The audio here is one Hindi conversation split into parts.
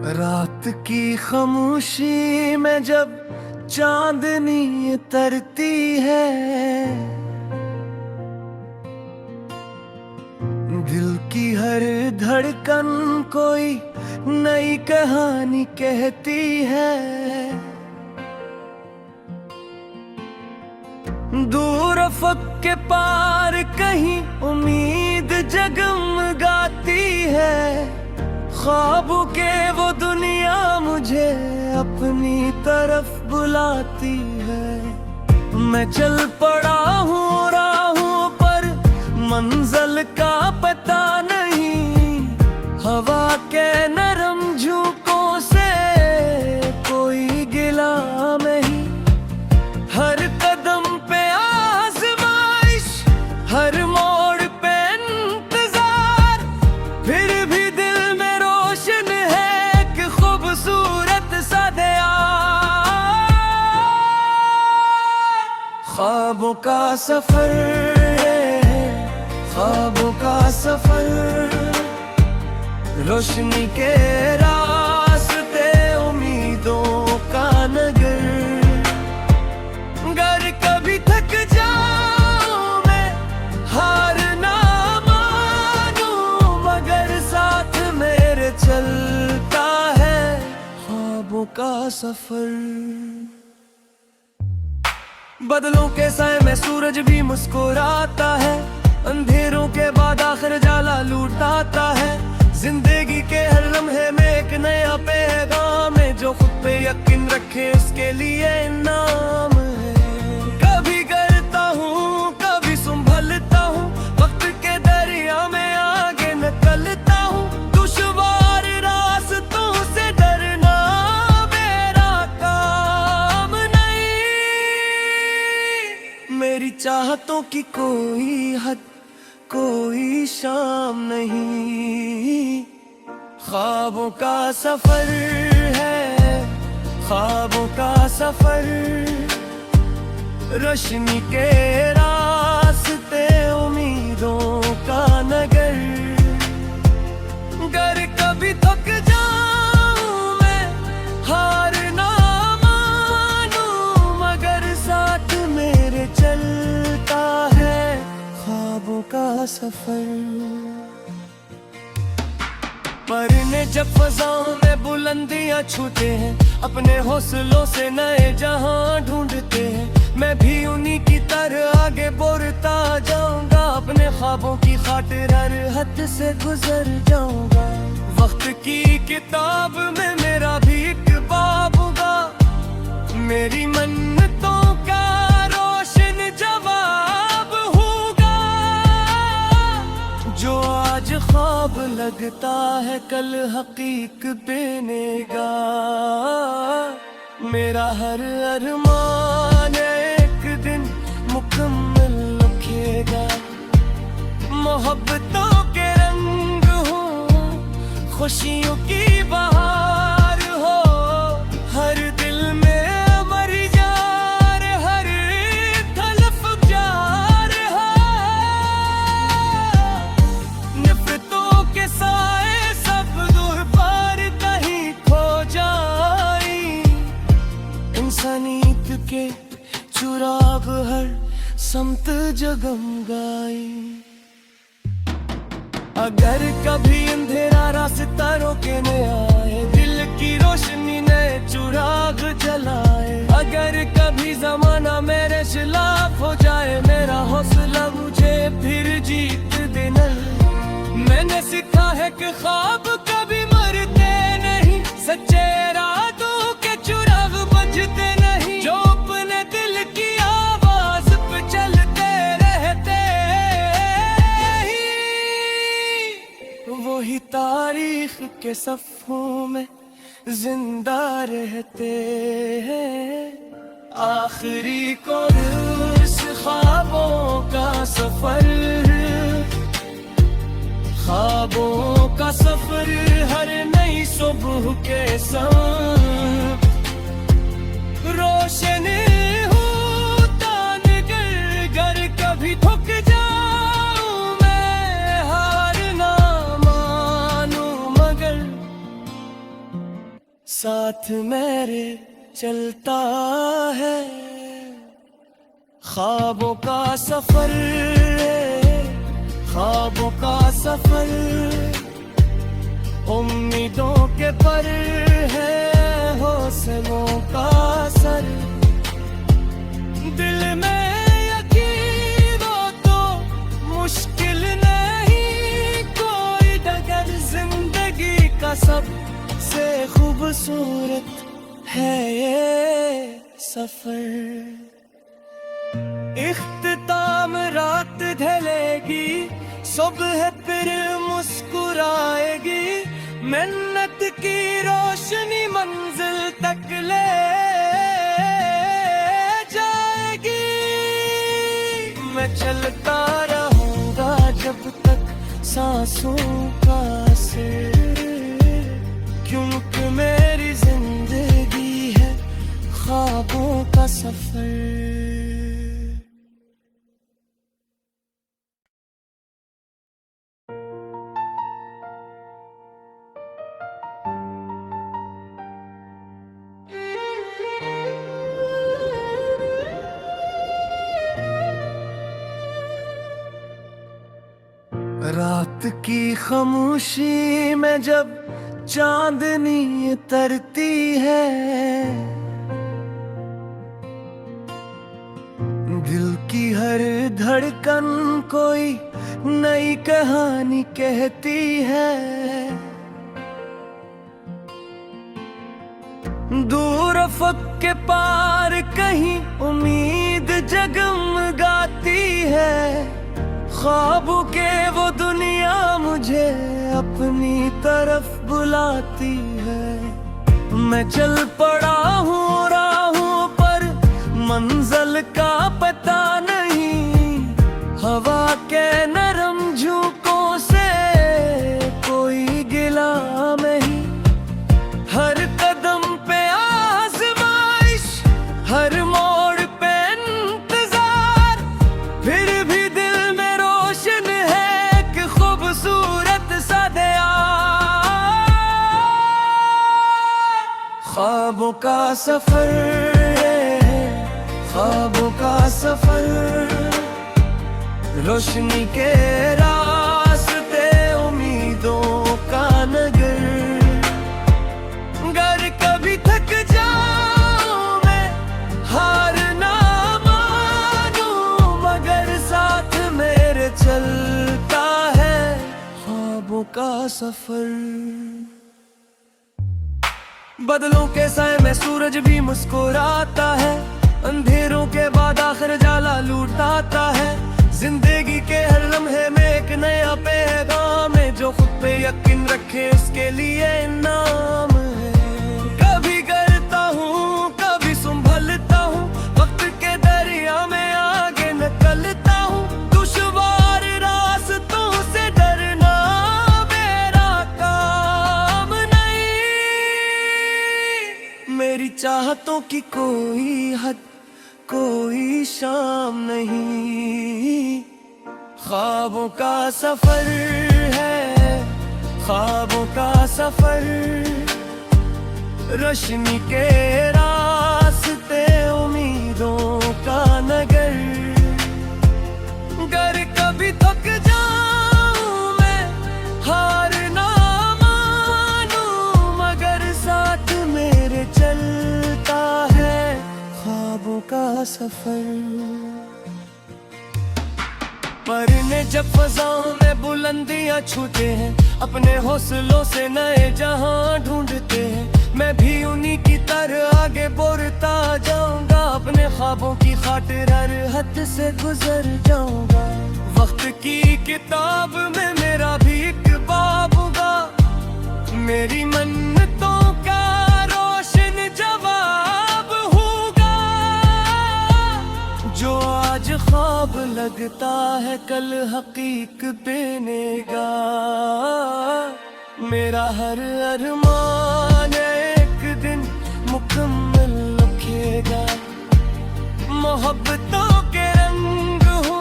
रात की खामोशी में जब चांदनी तरती है, दिल की हर धड़कन कोई नई कहानी कहती है। दूर अफ़क़ के पार कहीं उम्मीद जगमगाती है। ख्वाबों के वो दुनिया मुझे अपनी तरफ बुलाती है। मैं चल पड़ा हूँ राहों पर, मंजिल का पता नहीं। हवा के नरम झोंकों से कोई गिला नहीं। हर कदम पे आज़माइश, हर मोड़ पे इंतजार, फिर भी दिल में रोशन है कि खूबसूरत सा दया। ख्वाबों का सफर है, ख्वाबों का सफर, रोशनी के रास्ते, उम्मीदों का नगर। अगर कभी थक जाऊं मैं, हार ना मानूं, मगर साथ मेरे चलता है ख्वाबों का सफर। बदलों के साए में सूरज भी मुस्कुराता है। अंधेरों के बाद आखिर जाला लूट आता है। जिंदगी के हर लम्हे में एक नया पैगाम है। जो खुद पे यकीन रखे उसके लिए इनाम है। कभी गिरता हूँ, कभी संभलता हूँ, वक्त के दरिया में आगे निकलता हूँ। दुश्वार रास्तों से डरना मेरा काम नहीं। मेरी चाहतों की कोई हद, कोई शाम नहीं। ख्वाबों का सफर है, ख्वाबों का सफर, रोशनी के रास्ते, उम्मीदों का नगर। अगर कभी थक जाऊं मैं, हार ना मानूं, मगर साथ मेरे चलता है ख्वाबों का सफर। परने जब फज़ाओं में बुलंदियां छूते हैं, अपने हौसलों से नए जहां ढूंढते हैं। मैं भी उन्हीं की तरह आगे बढ़ता जाऊंगा। अपने ख्वाबों की खातिर हर हद से गुजर जाऊंगा। वक्त की किताब में मेरा भी एक बाब होगा। मेरी मन्नतों का रोशन जवाब होगा। जो आज ख्वाब लगता है कल हकीक बनेगा। मेरा हर अरमान एक दिन मुकम्मल लिखेगा। मोहब्बतों के रंग हो, खुशियों की बहार हो, हर दिल में अमर यार, हर तलफ जार है। नफरतों के साए सब दूर पार कहीं खो जाए। इंसानियत के चुराग हर समत जगमगाए। अगर कभी अंधेरा रास्ता रोकने आए, दिल की रोशनी नए चुराग जलाए। अगर कभी जमाना मेरे खिलाफ हो जाए, मेरा हौसला मुझे फिर जीत देना। मैंने सीखा है कि ख्वाब कभी मरते नहीं, सच्चे इरादों के चुराग बुझते नहीं। जो अपने दिल की आवाज पे चलते रहते ही, वही तारीख के सफ़ों में जिंदा रहते हैं। आखिरी को इस ख्वाबों का सफर, ख्वाबों का सफर, हर नई सुबह के संग रोशन होता नगर। गर कभी थक जाऊं मैं, हार ना मानूं, मगर साथ मेरे चलता है। ख्वाबों का सफर है, ख्वाबों का सफर, उम्मीदों के पर है हौसलों का सर। दिल में यकीन हो तो मुश्किल नहीं कोई डगर, जिंदगी का सबसे खूबसूरत है ये सफर। इख्तिताम रात ढलेगी, सुबह फिर मुस्कुराएगी, मेहनत की रोशनी मंजिल तक ले जाएगी। मैं चलता रहूंगा जब तक सांसों का सिर, क्योंकि मेरी जिंदगी है ख्वाबों का सफर। रात की खामोशी में जब चांदनी उतरती है, दिल की हर धड़कन कोई नई कहानी कहती है। दूर अफक के पार कहीं उम्मीद जगमगाती है, ख्वाबों के वो दुनिया मुझे अपनी तरफ बुलाती है। मैं चल पड़ा हूँ राहों पर, मंजिल का पता नहीं, हवा के नरम झोंकों से कोई गिला नहीं। हर कदम पे आज़माइश, हर मोड़ पे इंतजार, फिर भी दिल में रोशन है कि खूबसूरत सा दया। ख्वाबों का सफर है, ख्वाबों का सफर, रोशनी के रास्ते, उम्मीदों का नगर। अगर कभी थक जाऊं मैं, हार ना मानूं, मगर साथ मेरे चलता है ख्वाबों का सफर। बदलों के साए में सूरज भी मुस्कुराता है, अंधेरों के बाद आखिर जाला लूटाता है। जिंदगी के हर लम्हे में एक नया पैगाम है, जो खुद पे यकीन रखे उसके लिए इनाम है। कभी गिरता हूँ कभी संभलता हूँ, वक्त के दरिया में आगे निकलता हूँ। दुश्वार रास्तों से डरना मेरा काम नहीं, मेरी चाहतों की कोई हद कोई शाम नहीं। ख्वाबों का सफर है, ख्वाबों का सफर, रोशनी के रास्ते, उम्मीदों का नगर। अगर कभी थक जाऊं मैं, हार ना मानूं, मगर साथ मेरे चलता है ख्वाबों का सफर। परने जब फज़ाओं में बुलंदियां छूते हैं, अपने हौसलों से नए जहां ढूंढते हैं। मैं भी उन्हीं की तरह आगे बढ़ता जाऊंगा, अपने ख्वाबों की खातिर हर हद से गुजर जाऊंगा। वक्त की किताब में मेरा भी एक बाब होगा, मेरी मन्नतों का रोशन जवाब होगा। जो आज ख्वाब लगता है कल हकीक बनेगा। मेरा हर अरमान एक दिन मुकम्मल लिखेगा। मोहब्बतों के रंग हो,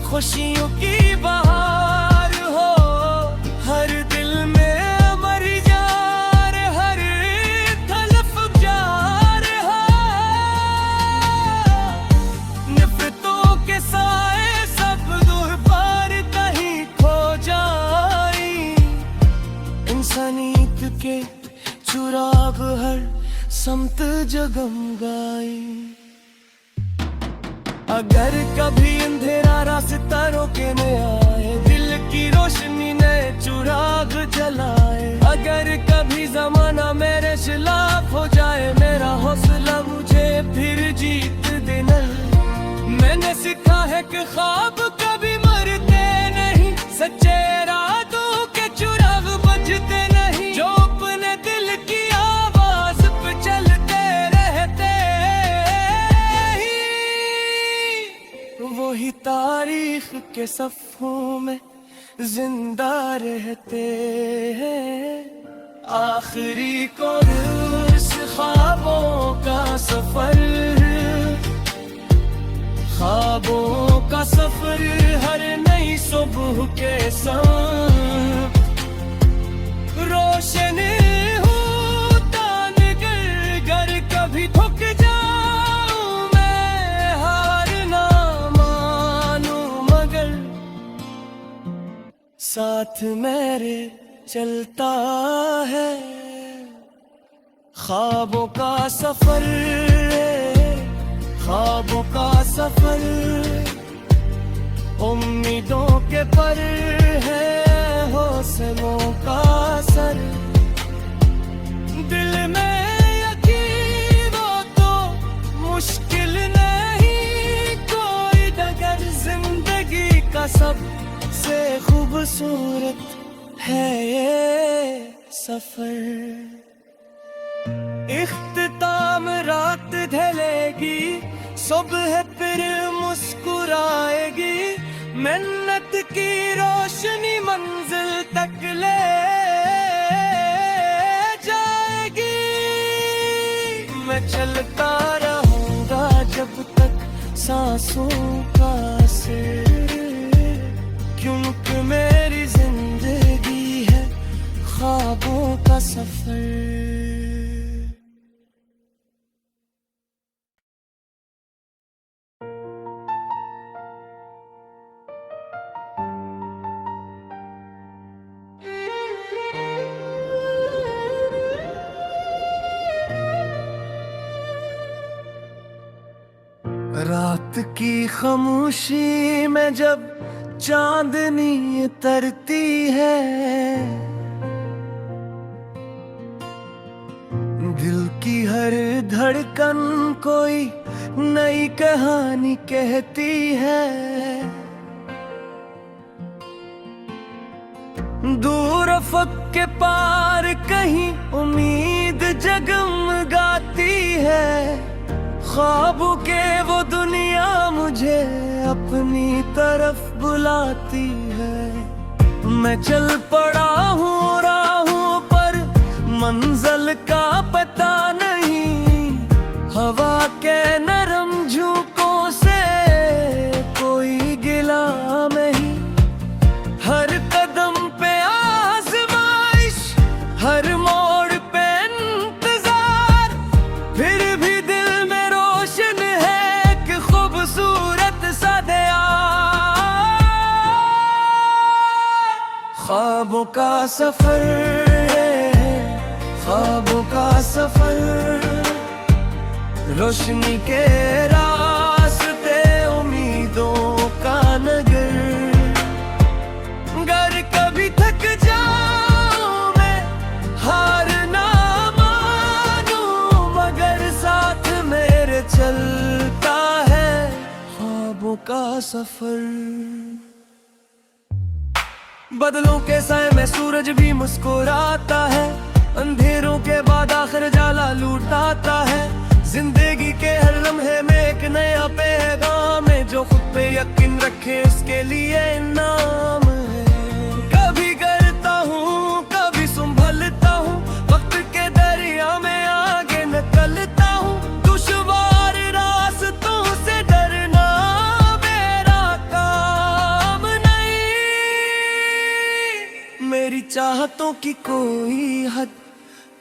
खुशियों की बहार हो, हर दिल में अमर यार, हर सनीत के चुराग हर समत जगमगाए। अगर कभी अंधेरा रास्ता रोकने आए, दिल की रोशनी ने चुराग जलाए। अगर कभी जमाना मेरे खिलाफ हो जाए, मेरा हौसला मुझे फिर जीत देना। मैंने सीखा है कि ख्वाब कभी मरते नहीं, सच्चे इरादों के चुराग बजते नहीं। जो अपने दिल की आवाज पे चलते रहते ही, वही तारीख के सफ़ों में जिंदा रहते हैं। आखिरी कोर्स ख्वाबों का सफर, ख्वाबों का सफर हर नई सुबह के संग रोशन होता नगर। गर कभी थक जाऊं मैं, हार ना मानूं, मगर साथ मेरे चलता है ख्वाबों का सफर। ख्वाबों का सफर उम्मीदों के पर है, हौसलों का सर। दिल में यकीन हो तो मुश्किल नहीं कोई डगर। जिंदगी का सबसे खूबसूरत है ये सफर। इख्तिताम रात ढलेगी, सुबह फिर मुस्कुराएगी। मेहनत की रोशनी मंजिल तक ले जाएगी। मैं चलता रहूंगा जब तक सांसों का सिर, क्योंकि मेरी जिंदगी है ख्वाबों का सफर। रात की खामोशी में जब चांदनी तरती है, दिल की हर धड़कन कोई नई कहानी कहती है। दूर अफ़क़ के पार कहीं उम्मीद जगमगाती है। ख्वाबों के वो दुनिया मुझे अपनी तरफ बुलाती है। मैं चल पड़ा हूँ राहों पर, मंजिल का पता नहीं। हवा के नरम झोंकों से कोई गिला नहीं। हर कदम पे आज़माइश, हर मोड़ पे इंतजार, फिर भी दिल में रोशन है कि खूबसूरत सा दया। ख्वाबों का सफर है, ख्वाबों का सफर, रोशनी के रास्ते, उम्मीदों का नगर। गर कभी थक जाऊं मैं, हार ना मानूं, मगर साथ मेरे चलता है ख्वाबों का सफर। बदलों के साए में सूरज भी मुस्कुराता है, अंधेरों के बाद आखिर जाला लूटाता है। जिंदगी के हर लम्हे में एक नया पैगाम है, जो खुद पे यकीन रखे उसके लिए इनाम है। कभी गिरता हूँ, कभी संभलता हूँ, वक्त के दरिया में आगे निकलता हूँ। दुश्वार रास्तों से डरना मेरा काम नहीं। मेरी चाहतों की कोई हद,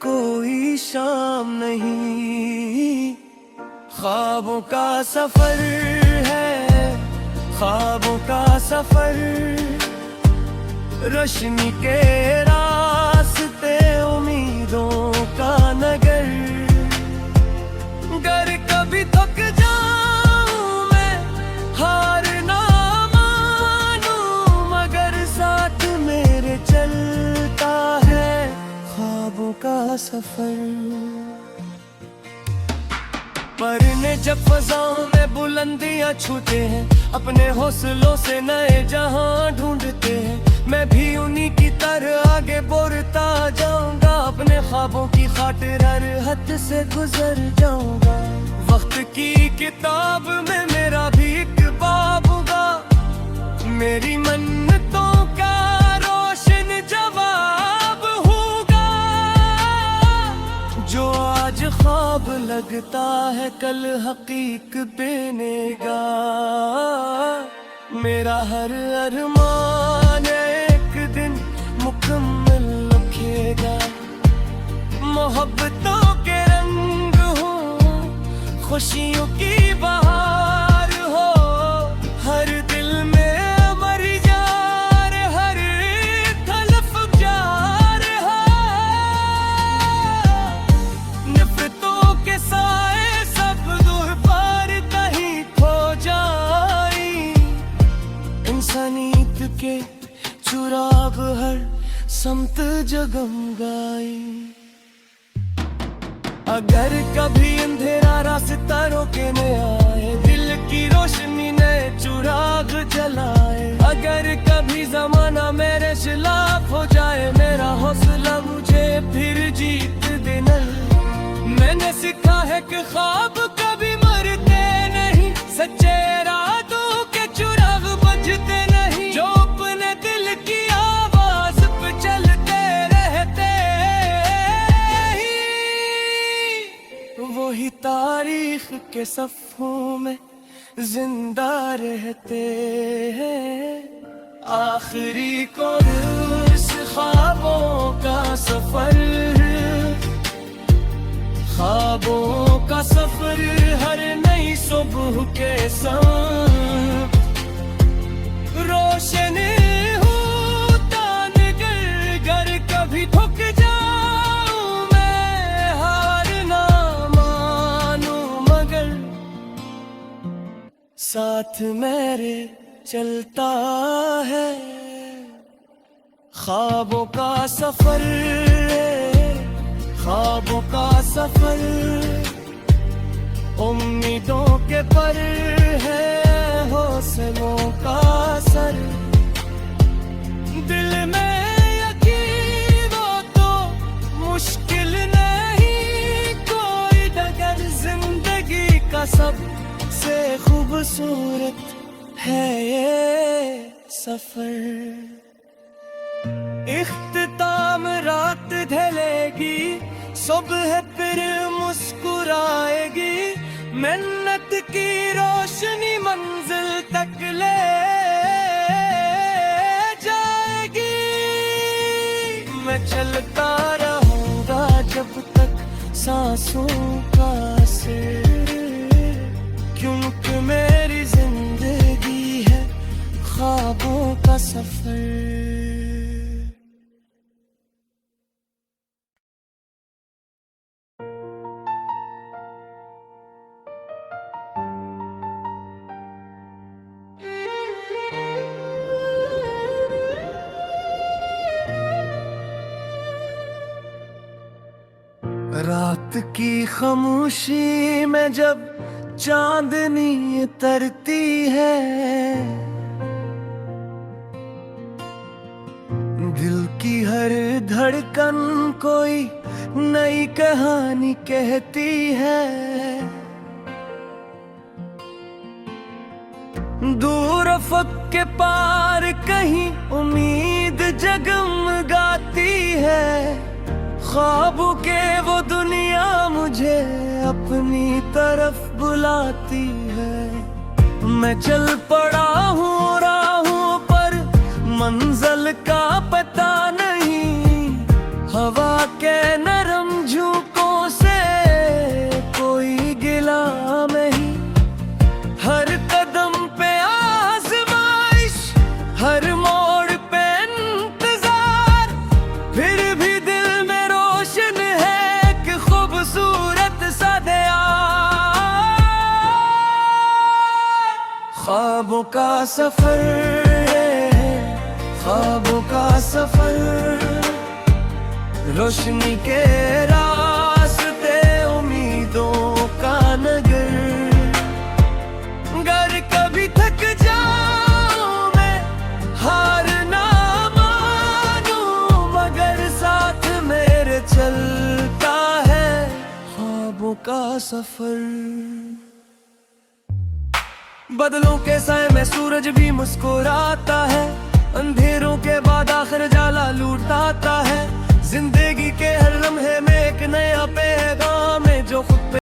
कोई शाम नहीं। ख्वाबों का सफर है, ख्वाबों का सफर, रोशनी के रास्ते, सफर। परने जब फजाओं में बुलंदियां छूते हैं, अपने हौसलों से नए जहां ढूंढते हैं। मैं भी उन्हीं की तरह आगे बढ़ता जाऊंगा, अपने ख्वाबों की खातिर हर हद से गुजर जाऊंगा। वक्त की किताब में मेरा भी एक बाब होगा, मेरी मन्नतों का रोशन जवाब होगा। जो आज ख्वाब लगता है कल हकीक बनेगा। मेरा हर अरमान एक दिन मुकम्मल लिखेगा। मोहब्बतों के रंग हो, खुशियों की बहार हो, हर दिल में अमर जार, हर तलफ जार हो। नफरतों के साए सब दूर पार कहीं खो जाए, इंसानियत के चुराग हर समत जगमगाए। अगर कभी अंधेरा रास्ता रोकने आए, दिल की रोशनी ने चुराग जलाए। अगर कभी जमाना मेरे खिलाफ हो जाए, मेरा हौसला मुझे फिर जीत देना। मैंने सीखा है कि ख्वाब कभी मरते नहीं, सच्चे इरादों के चुराग बुझते नहीं। जो अपने दिल की आवाज पे चलते रहते वही तारीख के सफ़ों में जिंदा रहते हैं। आखिरी को इस ख्वाबों का सफर, ख्वाबों का सफर हर नई सुबह के संग रोशन होता निगर गर। कभी थक जाऊं मैं हार ना मानूं, मगर साथ मेरे चलता है ख्वाबों का सफर, ख्वाबों का सफर। उम्मीदों के पर है हौसलों का सर। दिल में यकीन हो तो मुश्किल नहीं कोई डगर। जिंदगी का सबसे खूबसूरत है ये सफर। इख्तिताम रात ढलेगी, सुबह फिर मुस्कुराएगी। मेहनत की रोशनी मंजिल तक ले जाएगी। मैं चलता रहूंगा जब तक सांसों का सिर, क्योंकि मेरी जिंदगी है ख्वाबों का सफर। रात की खामोशी में जब चांदनी उतरती है, दिल की हर धड़कन कोई नई कहानी कहती है। दूर अफक के पार कहीं उम्मीद जगमगाती है। ख्वाबों के वो दुनिया मुझे अपनी तरफ बुलाती है। मैं चल पड़ा हूँ राहों पर, मंजिल का पता नहीं। हवा के नरम झोंकों से कोई गिला नहीं। हर कदम पे आज़माइश, हर मोड़ पे इंतजार, फिर भी दिल में रोशन है कि खूबसूरत सा दया। ख्वाबों का सफर, ख्वाबों का सफर, रोशनी के रास्ते उम्मीदों का नगर। अगर कभी थक जाऊं मैं हार ना मानूं, मगर साथ मेरे चलता है ख्वाबों का सफर। बदलों के साए में सूरज भी मुस्कुराता है, अंधेरों के बाद आखिर जाला लूट आता है। जिंदगी के हर लम्हे में एक नया पैगाम है जो खुद पे